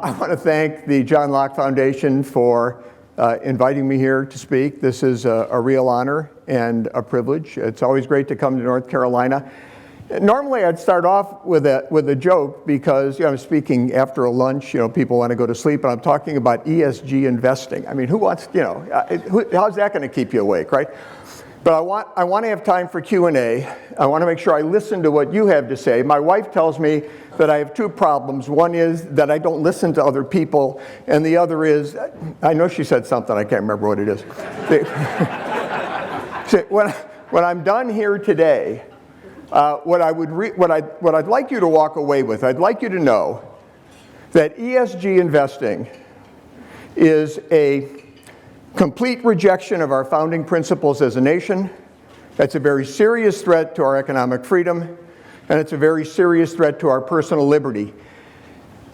I want to thank the John Locke Foundation for inviting me here to speak. This is a real honor and a privilege. It's always great to come to North Carolina. Normally I'd start off with a joke because I'm speaking after a lunch, people want to go to sleep, and I'm talking about ESG investing. I mean, who wants, how's that going to keep you awake, right? But I want to have time for Q&A. I want to make sure I listen to what you have to say. My wife tells me that I have two problems. One is that I don't listen to other people, and the other is, I know she said something, I can't remember what it is. When I'm done here today, what I'd like you to walk away with, I'd like you to know that ESG investing is a complete rejection of our founding principles as a nation. That's a very serious threat to our economic freedom, and it's a very serious threat to our personal liberty.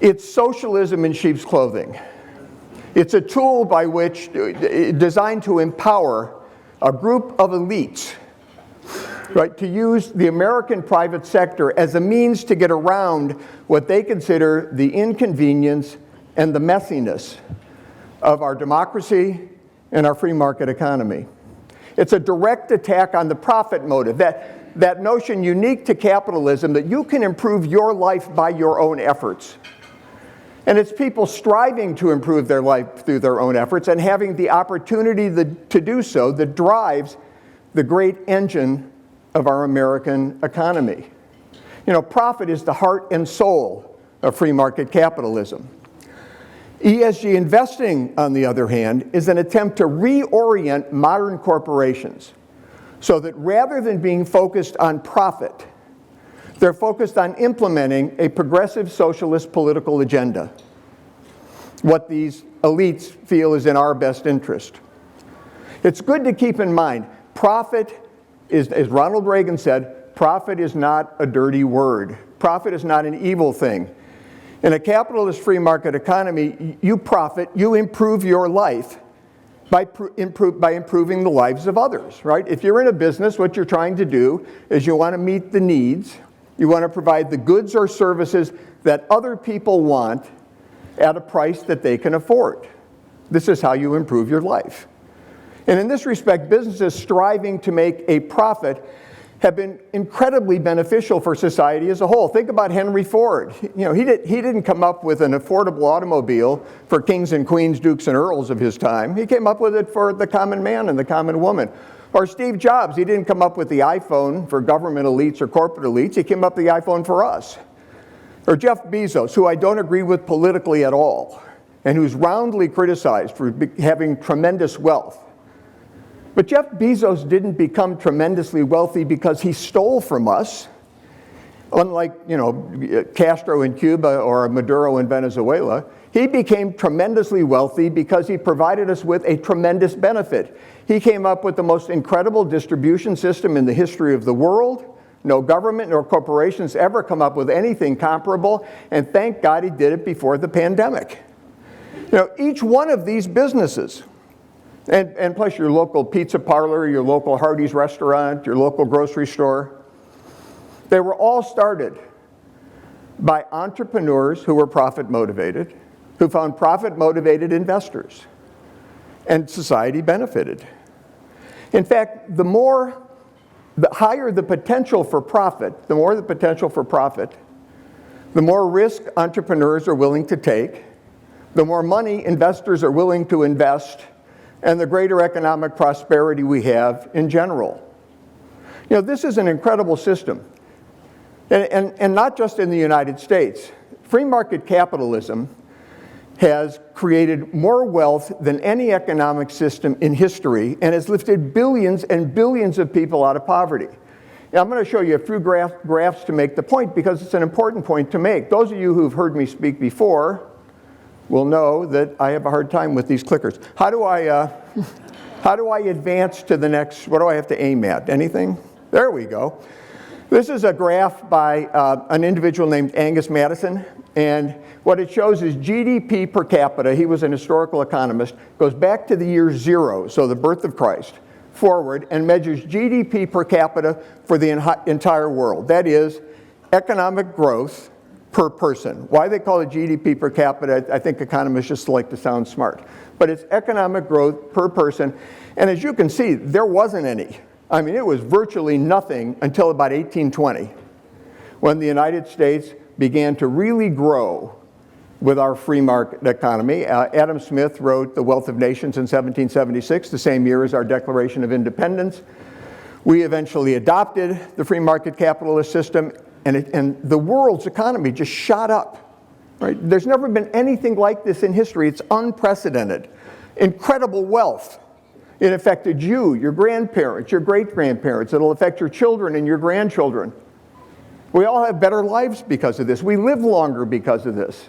It's socialism in sheep's clothing. It's a tool by which, designed to empower a group of elites, right, to use the American private sector as a means to get around what they consider the inconvenience and the messiness of our democracy and our free market economy. It's a direct attack on the profit motive, that notion unique to capitalism that you can improve your life by your own efforts. And it's people striving to improve their life through their own efforts and having the opportunity to do so that drives the great engine of our American economy. Profit is the heart and soul of free market capitalism. ESG investing, on the other hand, is an attempt to reorient modern corporations so that rather than being focused on profit, they're focused on implementing a progressive socialist political agenda, what these elites feel is in our best interest. It's good to keep in mind, profit is, as Ronald Reagan said, profit is not a dirty word. Profit is not an evil thing. In a capitalist free market economy, you profit, you improve your life by improving the lives of others, right? If you're in a business, what you're trying to do is you want to meet the needs, you want to provide the goods or services that other people want at a price that they can afford. This is how you improve your life. And in this respect, businesses striving to make a profit have been incredibly beneficial for society as a whole. Think about Henry Ford. He didn't come up with an affordable automobile for kings and queens, dukes and earls of his time. He came up with it for the common man and the common woman. Or Steve Jobs, he didn't come up with the iPhone for government elites or corporate elites. He came up with the iPhone for us. Or Jeff Bezos, who I don't agree with politically at all, and who's roundly criticized for having tremendous wealth. But Jeff Bezos didn't become tremendously wealthy because he stole from us, unlike, Castro in Cuba or Maduro in Venezuela. He became tremendously wealthy because he provided us with a tremendous benefit. He came up with the most incredible distribution system in the history of the world. No government nor corporations ever come up with anything comparable, and thank God he did it before the pandemic. Each one of these businesses, and plus your local pizza parlor, your local Hardee's restaurant, your local grocery store, they were all started by entrepreneurs who were profit motivated, who found profit motivated investors, and society benefited. In fact, the higher the potential for profit, the more risk entrepreneurs are willing to take, the more money investors are willing to invest, and the greater economic prosperity we have in general. This is an incredible system. And not just in the United States. Free market capitalism has created more wealth than any economic system in history and has lifted billions and billions of people out of poverty. Now, I'm going to show you a few graphs to make the point because it's an important point to make. Those of you who've heard me speak before will know that I have a hard time with these clickers. How do I advance to the next, what do I have to aim at? Anything? There we go. This is a graph by an individual named Angus Madison, and what it shows is GDP per capita. He was an historical economist, goes back to the year 0, so the birth of Christ, forward, and measures GDP per capita for the entire world. That is, economic growth per person. Why they call it GDP per capita, I think economists just like to sound smart. But it's economic growth per person. And as you can see, there wasn't any. I mean, it was virtually nothing until about 1820, when the United States began to really grow with our free market economy. Adam Smith wrote The Wealth of Nations in 1776, the same year as our Declaration of Independence. We eventually adopted the free market capitalist system, and the world's economy just shot up. Right? There's never been anything like this in history. It's unprecedented. Incredible wealth. It affected you, your grandparents, your great-grandparents. It'll affect your children and your grandchildren. We all have better lives because of this. We live longer because of this.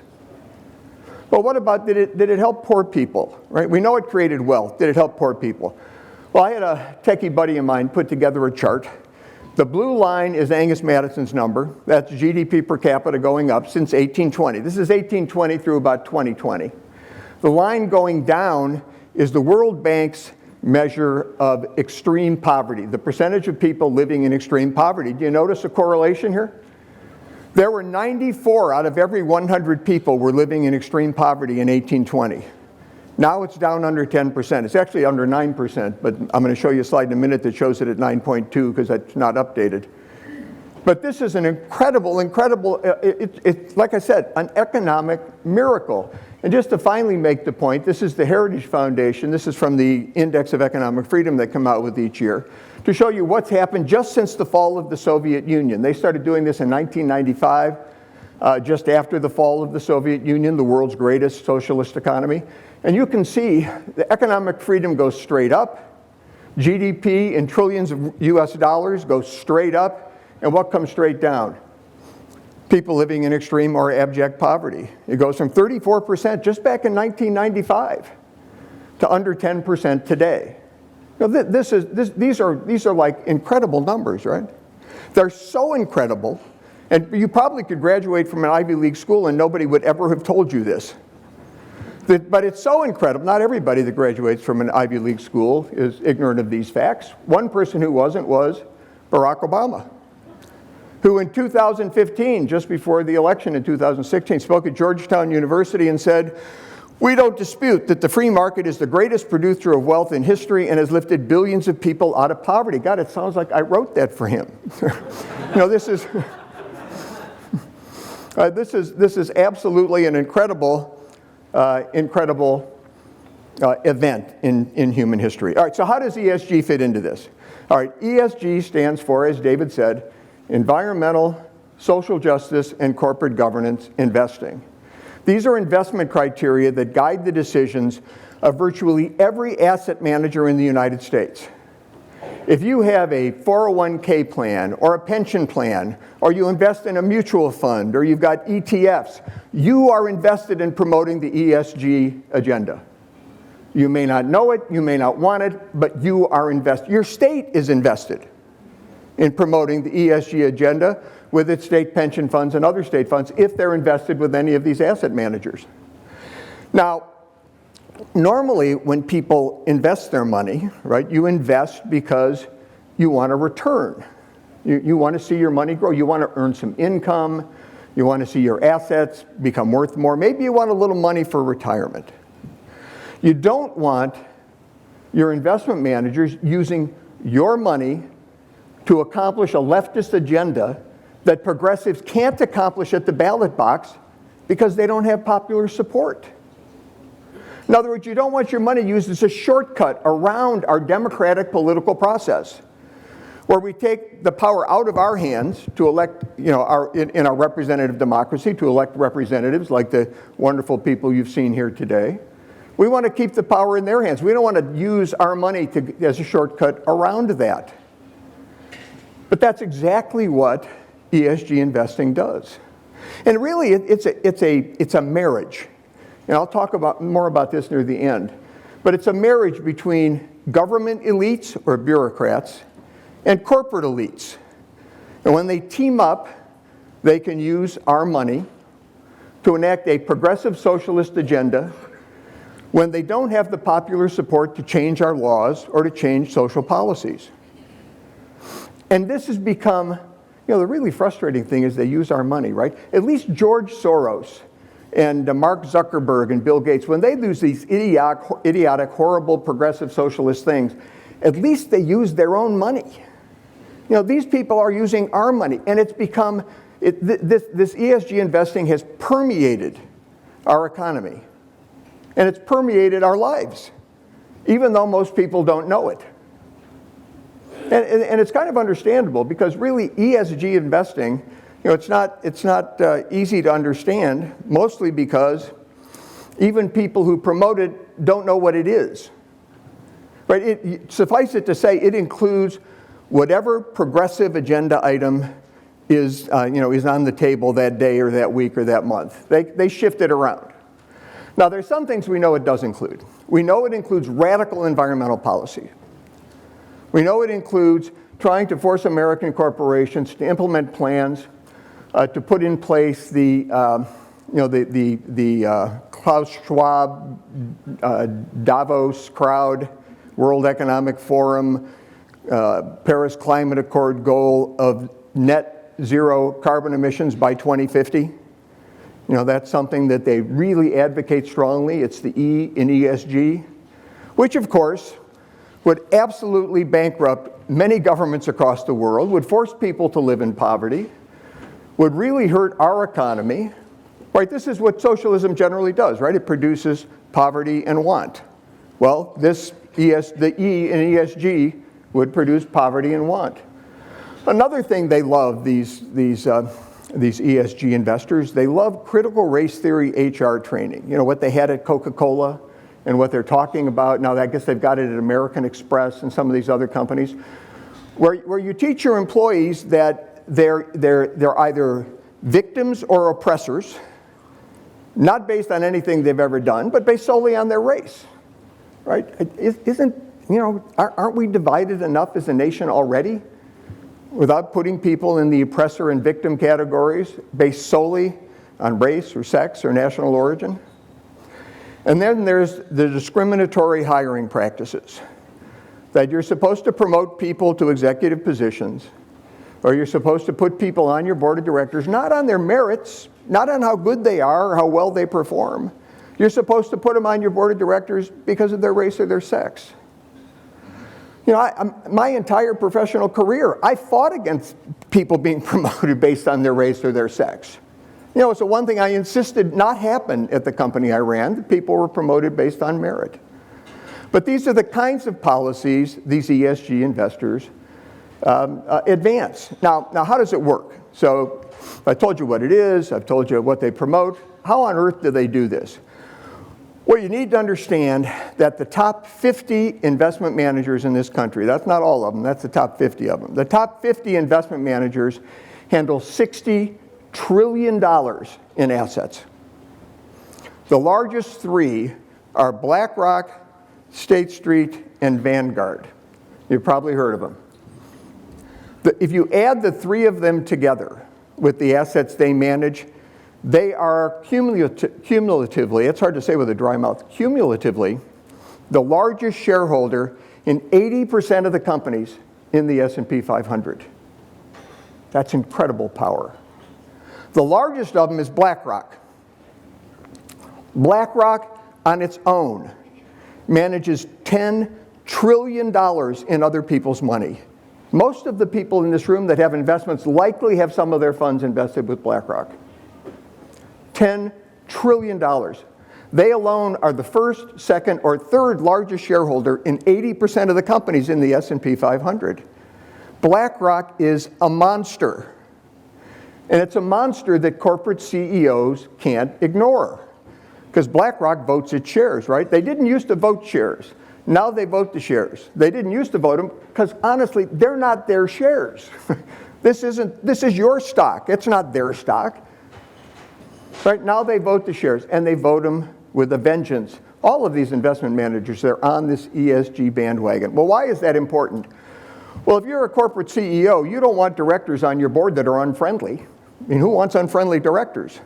But what about, did it help poor people? Right? We know it created wealth. Did it help poor people? Well, I had a techie buddy of mine put together a chart. The blue line is Angus Madison's number. That's GDP per capita going up since 1820. This is 1820 through about 2020. The line going down is the World Bank's measure of extreme poverty, the percentage of people living in extreme poverty. Do you notice a correlation here? There were 94 out of every 100 people were living in extreme poverty in 1820. Now it's down under 10%. It's actually under 9%, but I'm going to show you a slide in a minute that shows it at 9.2 because that's not updated. But this is an incredible, it's like I said, an economic miracle. And just to finally make the point, this is the Heritage Foundation. This is from the Index of Economic Freedom they come out with each year, to show you what's happened just since the fall of the Soviet Union. They started doing this in 1995, just after the fall of the Soviet Union, the world's greatest socialist economy. And you can see the economic freedom goes straight up. GDP in trillions of US dollars goes straight up. And what comes straight down? People living in extreme or abject poverty. It goes from 34% just back in 1995 to under 10% today. Now, these are like incredible numbers, right? They're so incredible, and you probably could graduate from an Ivy League school and nobody would ever have told you this. But it's so incredible. Not everybody that graduates from an Ivy League school is ignorant of these facts. One person who wasn't was Barack Obama, who in 2015, just before the election in 2016, spoke at Georgetown University and said, "We don't dispute that the free market is the greatest producer of wealth in history and has lifted billions of people out of poverty." God, it sounds like I wrote that for him. This is absolutely an incredible event in human history. All right, so how does ESG fit into this? All right, ESG stands for, as David said, environmental, social justice, and corporate governance investing. These are investment criteria that guide the decisions of virtually every asset manager in the United States. If you have a 401k plan or a pension plan, or you invest in a mutual fund, or you've got ETFs, you are invested in promoting the ESG agenda. You may not know it, you may not want it, but you are invested. Your state is invested in promoting the ESG agenda with its state pension funds and other state funds if they're invested with any of these asset managers. Now, normally when people invest their money, right, you invest because you want a return. You want to see your money grow. You want to earn some income. You want to see your assets become worth more. Maybe you want a little money for retirement. You don't want your investment managers using your money to accomplish a leftist agenda that progressives can't accomplish at the ballot box because they don't have popular support. In other words, you don't want your money used as a shortcut around our democratic political process, where we take the power out of our hands to elect, in our representative democracy, to elect representatives like the wonderful people you've seen here today. We want to keep the power in their hands. We don't want to use our money as a shortcut around that. But that's exactly what ESG investing does. And really, it's a marriage. And I'll talk more about this near the end. But it's a marriage between government elites or bureaucrats and corporate elites. And when they team up, they can use our money to enact a progressive socialist agenda when they don't have the popular support to change our laws or to change social policies. And this has become, the really frustrating thing is they use our money, right? At least George Soros and Mark Zuckerberg and Bill Gates, when they do these idiotic, horrible, progressive socialist things, at least they use their own money. These people are using our money, and it's become, this ESG investing has permeated our economy, and it's permeated our lives, even though most people don't know it. And it's kind of understandable, because really ESG investing, it's not easy to understand, mostly because even people who promote it don't know what it is. Right? Suffice it to say, it includes whatever progressive agenda item is on the table that day or that week or that month. They shift it around. Now, there's some things we know it does include. We know it includes radical environmental policy. We know it includes trying to force American corporations to implement plans to put in place the Klaus Schwab, Davos crowd, World Economic Forum, Paris Climate Accord goal of net zero carbon emissions by 2050. That's something that they really advocate strongly. It's the E in ESG, which of course would absolutely bankrupt many governments across the world, would force people to live in poverty, would really hurt our economy. Right? This is what socialism generally does, right? It produces poverty and want. Well, the E in ESG would produce poverty and want. Another thing they love, these ESG investors, they love critical race theory HR training. What they had at Coca-Cola and what they're talking about now. I guess they've got it at American Express and some of these other companies, where you teach your employees that they're either victims or oppressors, not based on anything they've ever done, but based solely on their race. Right? Aren't we divided enough as a nation already without putting people in the oppressor and victim categories based solely on race or sex or national origin? And then there's the discriminatory hiring practices, that you're supposed to promote people to executive positions, or you're supposed to put people on your board of directors, not on their merits, not on how good they are or how well they perform. You're supposed to put them on your board of directors because of their race or their sex. My entire professional career, I fought against people being promoted based on their race or their sex. So one thing I insisted not happen at the company I ran, that people were promoted based on merit. But these are the kinds of policies these ESG investors advance. Now, how does it work? So I told you what it is, I've told you what they promote. How on earth do they do this? Well, you need to understand that the top 50 investment managers in this country, that's not all of them, that's the top 50 of them. The top 50 investment managers handle $60 trillion in assets. The largest three are Blackrock, State Street, and Vanguard. You've probably heard of them. If you add the three of them together with the assets they manage, they are cumulatively, it's hard to say with a dry mouth, cumulatively the largest shareholder in 80% of the companies in the S&P 500. That's incredible power. The largest of them is Blackrock. Blackrock on its own manages $10 trillion in other people's money. Most of the people in this room that have investments likely have some of their funds invested with Blackrock. $10 trillion. They alone are the first, second, or third largest shareholder in 80% of the companies in the S&P 500. BlackRock is a monster. And it's a monster that corporate CEOs can't ignore. Because BlackRock votes its shares, right? They didn't used to vote shares. Now they vote the shares. They didn't used to vote them because honestly, they're not their shares. This is your stock. It's not their stock. Right now they vote the shares, and they vote them with a vengeance. All of these investment managers, they're on this ESG bandwagon. Well, why is that important? Well, if you're a corporate CEO, you don't want directors on your board that are unfriendly. I mean, who wants unfriendly directors?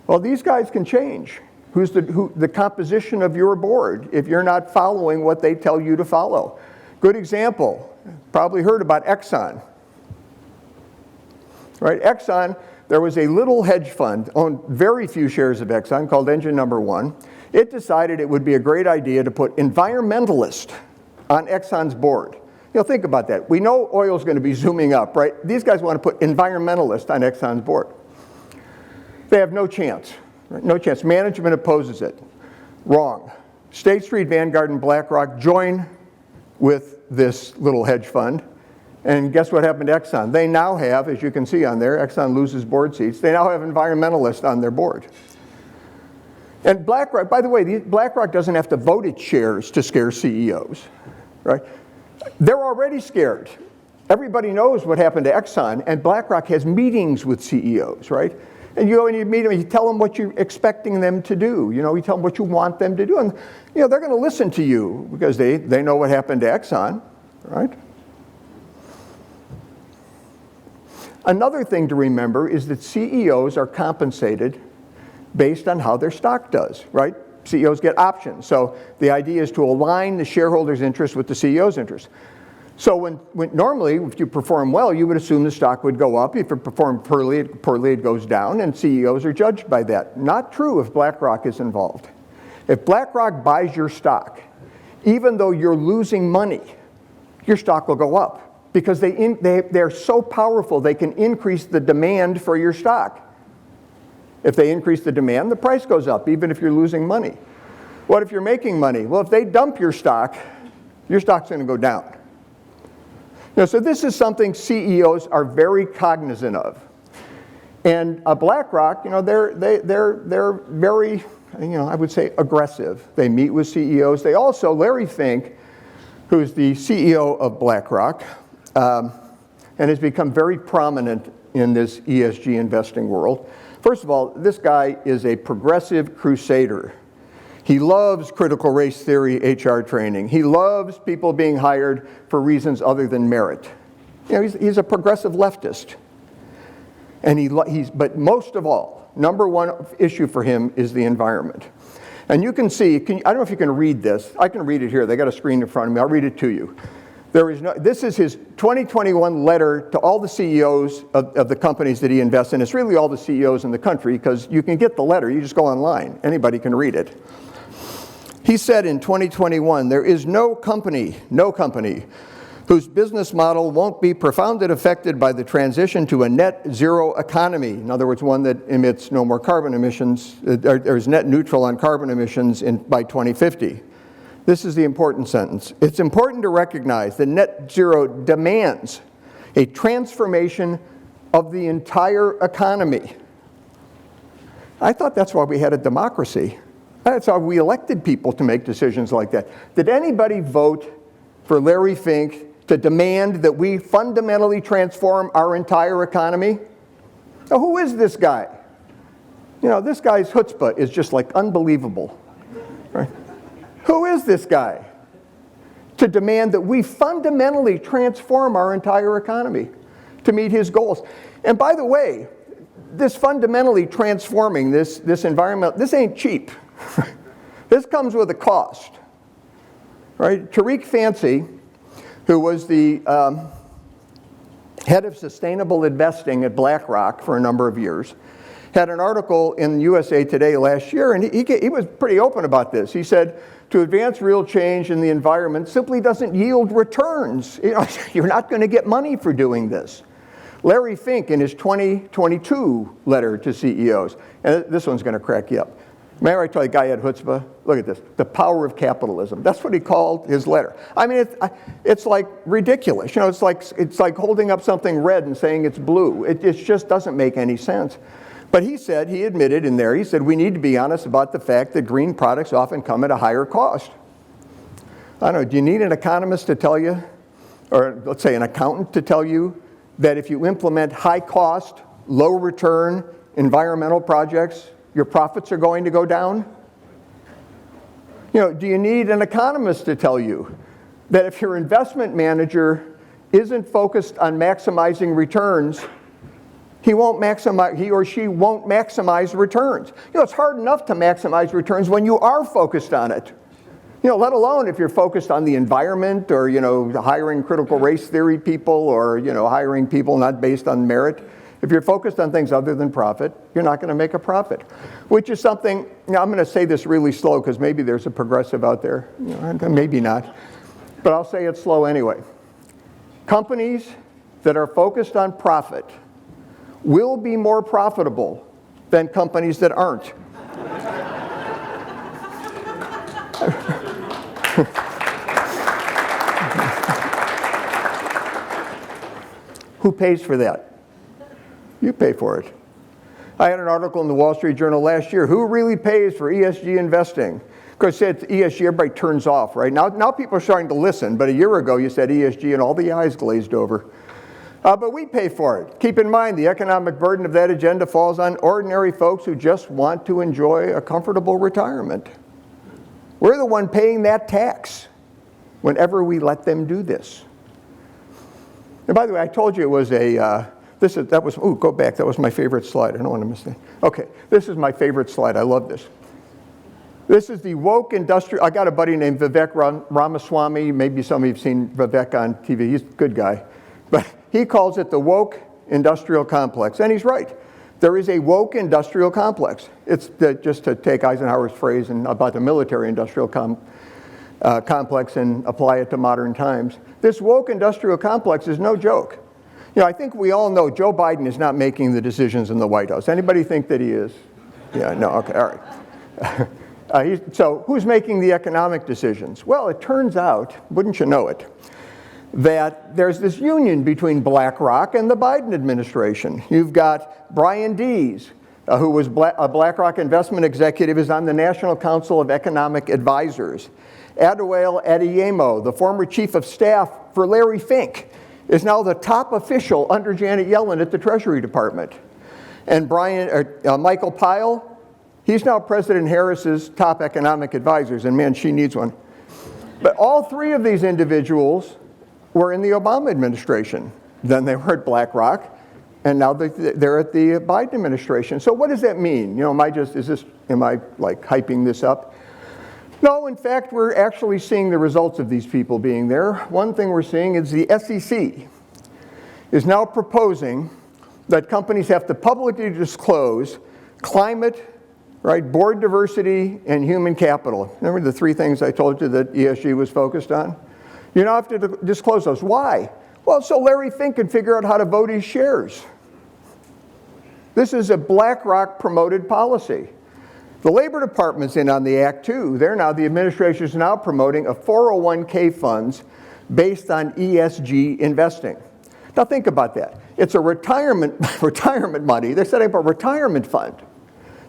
Well, these guys can change the composition of your board if you're not following what they tell you to follow. Good example, probably heard about Exxon. right? Exxon, there was a little hedge fund, owned very few shares of Exxon, called Engine Number One. It decided it would be a great idea to put environmentalist on Exxon's board. Think about that. We know oil's going to be zooming up, right? These guys want to put environmentalist on Exxon's board. They have no chance, right? No chance. Management opposes it. Wrong. State Street, Vanguard, and Blackrock join with this little hedge fund. And guess what happened to Exxon? They now have, as you can see on there, Exxon loses board seats. They now have environmentalists on their board. And BlackRock, by the way, BlackRock doesn't have to vote its shares to scare CEOs, right? They're already scared. Everybody knows what happened to Exxon, and BlackRock has meetings with CEOs, right? And you go and you meet them, and you tell them what you're expecting them to do. You tell them what you want them to do. And, they're going to listen to you because they know what happened to Exxon, right? Another thing to remember is that CEOs are compensated based on how their stock does, right? CEOs get options. So the idea is to align the shareholders' interest with the CEO's interest. So when normally, if you perform well, you would assume the stock would go up. If you perform poorly, it goes down, and CEOs are judged by that. Not true if BlackRock is involved. If BlackRock buys your stock, even though you're losing money, your stock will go up because they're so powerful they can increase the demand for your stock. If they increase the demand, the price goes up, even if you're losing money. What if you're making money? Well, if they dump your stock's going to go down. So this is something CEOs are very cognizant of. And BlackRock, they're very, I would say aggressive. They meet with CEOs. They also, Larry Fink, who's the CEO of BlackRock, and has become very prominent in this ESG investing world. First of all, this guy is a progressive crusader. He loves critical race theory HR training. He loves people being hired for reasons other than merit. He's a progressive leftist. And but most of all, number one issue for him is the environment. And you can see, I don't know if you can read this. I can read it here. They got a screen in front of me. I'll read it to you. This is his 2021 letter to all the CEOs of the companies that he invests in. It's really all the CEOs in the country because you can get the letter. You just go online. Anybody can read it. He said in 2021, there is no company whose business model won't be profoundly affected by the transition to a net zero economy. In other words, one that emits no more carbon emissions, or is net neutral on carbon emissions by 2050. This is the important sentence. It's important to recognize that net zero demands a transformation of the entire economy. I thought that's why we had a democracy. That's why we elected people to make decisions like that. Did anybody vote for Larry Fink to demand that we fundamentally transform our entire economy? Now, who is this guy? This guy's chutzpah is just like unbelievable, right? Who is this guy to demand that we fundamentally transform our entire economy to meet his goals? And by the way, this fundamentally transforming this environment, this ain't cheap. This comes with a cost, right? Tariq Fancy, who was the head of sustainable investing at BlackRock for a number of years, had an article in USA Today last year, and he was pretty open about this. He said, to advance real change in the environment simply doesn't yield returns. You're not going to get money for doing this. Larry Fink, in his 2022 letter to CEOs, and this one's going to crack you up. Remember I told you the guy had chutzpah? Look at this. The Power of Capitalism. That's what he called his letter. I mean, it's like ridiculous. It's like holding up something red and saying it's blue. It just doesn't make any sense. But he admitted in there, he said, we need to be honest about the fact that green products often come at a higher cost. I don't know, do you need an economist to tell you, or let's say an accountant to tell you, that if you implement high cost, low return environmental projects, your profits are going to go down? Do you need an economist to tell you that if your investment manager isn't focused on maximizing returns, he or she won't maximize returns? It's hard enough to maximize returns when you are focused on it. Let alone if you're focused on the environment or, hiring critical race theory people or, hiring people not based on merit. If you're focused on things other than profit, you're not going to make a profit. Which is something, now I'm going to say this really slow because maybe there's a progressive out there, maybe not, but I'll say it slow anyway. Companies that are focused on profit will be more profitable than companies that aren't. Who pays for that? You pay for it. I had an article in the Wall Street Journal last year. Who really pays for ESG investing? Of course, it's ESG, everybody turns off, right? Now people are starting to listen, but a year ago you said ESG and all the eyes glazed over. But we pay for it. Keep in mind, the economic burden of that agenda falls on ordinary folks who just want to enjoy a comfortable retirement. We're the one paying that tax whenever we let them do this. And by the way, I told you it was go back, that was my favorite slide. I don't want to miss that. Okay, this is my favorite slide. I love this. This is the woke industrial, I got a buddy named Vivek Ramaswamy. Maybe some of you have seen Vivek on TV. He's a good guy. But he calls it the woke industrial complex. And he's right. There is a woke industrial complex. It's just to take Eisenhower's phrase about the military industrial complex and apply it to modern times. This woke industrial complex is no joke. I think we all know Joe Biden is not making the decisions in the White House. Anybody think that he is? Yeah, no, okay, all right. So who's making the economic decisions? Well, it turns out, wouldn't you know it, that there's this union between BlackRock and the Biden administration. You've got Brian Dees, who was a BlackRock investment executive, is on the National Council of Economic Advisors. Adebayo Adeyemo, the former chief of staff for Larry Fink, is now the top official under Janet Yellen at the Treasury Department. And Michael Pyle, he's now President Harris's top economic advisors, and man, she needs one. But all three of these individuals were in the Obama administration. Then they were at BlackRock, and now they're at the Biden administration. So what does that mean? Am I like hyping this up? No, in fact, we're actually seeing the results of these people being there. One thing we're seeing is the SEC is now proposing that companies have to publicly disclose climate, right, board diversity, and human capital. Remember the three things I told you that ESG was focused on? You now have to disclose those. Why? Well, so Larry Fink can figure out how to vote his shares. This is a BlackRock promoted policy. The Labor Department's in on the act too. The administration is now promoting a 401k funds based on ESG investing. Now think about that. It's a retirement money. They're setting up a retirement fund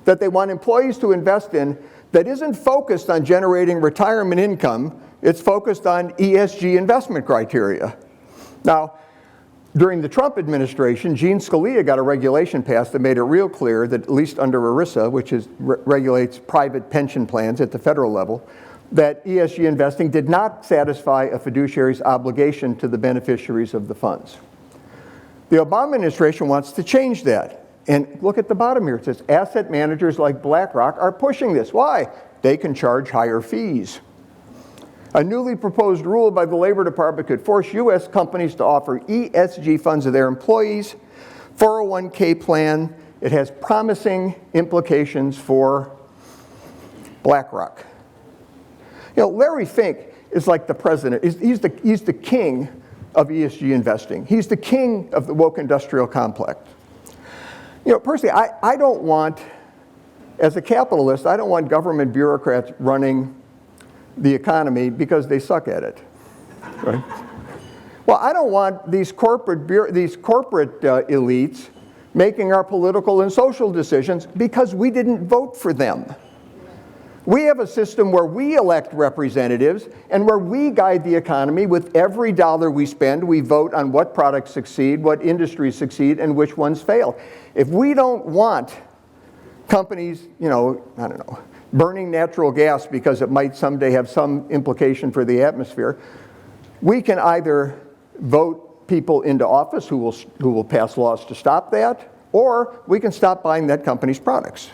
that they want employees to invest in that isn't focused on generating retirement income. It's focused on ESG investment criteria. Now, during the Trump administration, Gene Scalia got a regulation passed that made it real clear that, at least under ERISA, which regulates private pension plans at the federal level, that ESG investing did not satisfy a fiduciary's obligation to the beneficiaries of the funds. The Obama administration wants to change that. And look at the bottom here. It says asset managers like BlackRock are pushing this. Why? They can charge higher fees. A newly proposed rule by the Labor Department could force U.S. companies to offer ESG funds to their employees, 401k plan. It has promising implications for BlackRock. Larry Fink is like the president. He's the king of ESG investing. He's the king of the woke industrial complex. Personally, I don't want, as a capitalist, I don't want government bureaucrats running the economy because they suck at it, right? Well, I don't want these corporate elites making our political and social decisions because we didn't vote for them. We have a system where we elect representatives and where we guide the economy. With every dollar we spend, we vote on what products succeed, what industries succeed, and which ones fail. If we don't want companies, burning natural gas because it might someday have some implication for the atmosphere, we can either vote people into office who will pass laws to stop that, or we can stop buying that company's products,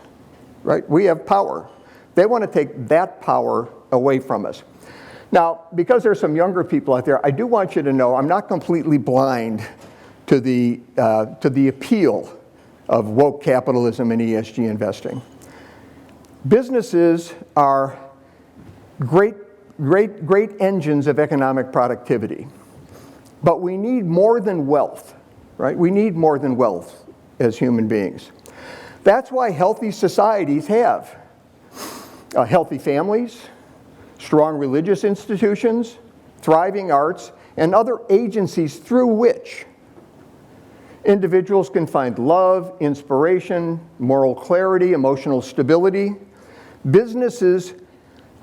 right? We have power. They want to take that power away from us. Now, because there's some younger people out there, I do want you to know I'm not completely blind to the appeal of woke capitalism and ESG investing. Businesses are great engines of economic productivity, but we need more than wealth, right? We need more than wealth as human beings. That's why healthy societies have healthy families, strong religious institutions, thriving arts, and other agencies through which individuals can find love, inspiration, moral clarity, emotional stability. Businesses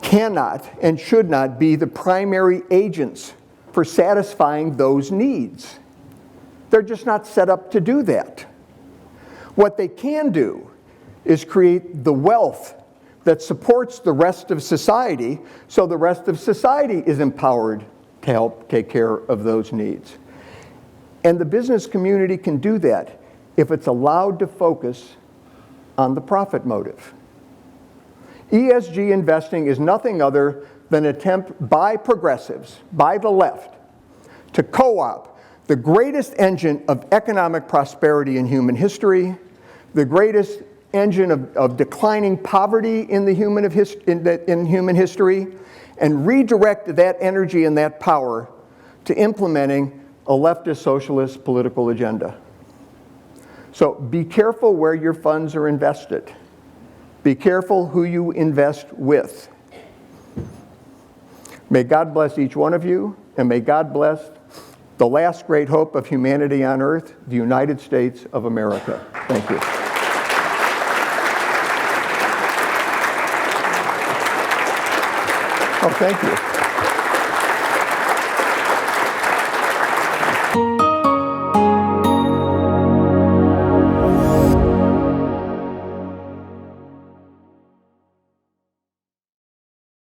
cannot and should not be the primary agents for satisfying those needs. They're just not set up to do that. What they can do is create the wealth that supports the rest of society, so the rest of society is empowered to help take care of those needs. And the business community can do that if it's allowed to focus on the profit motive. ESG investing is nothing other than an attempt by progressives, by the left, to co-opt the greatest engine of economic prosperity in human history, the greatest engine of declining poverty in human history, and redirect that energy and that power to implementing a leftist socialist political agenda. So be careful where your funds are invested. Be careful who you invest with. May God bless each one of you, and may God bless the last great hope of humanity on earth, the United States of America. Thank you. Oh, thank you.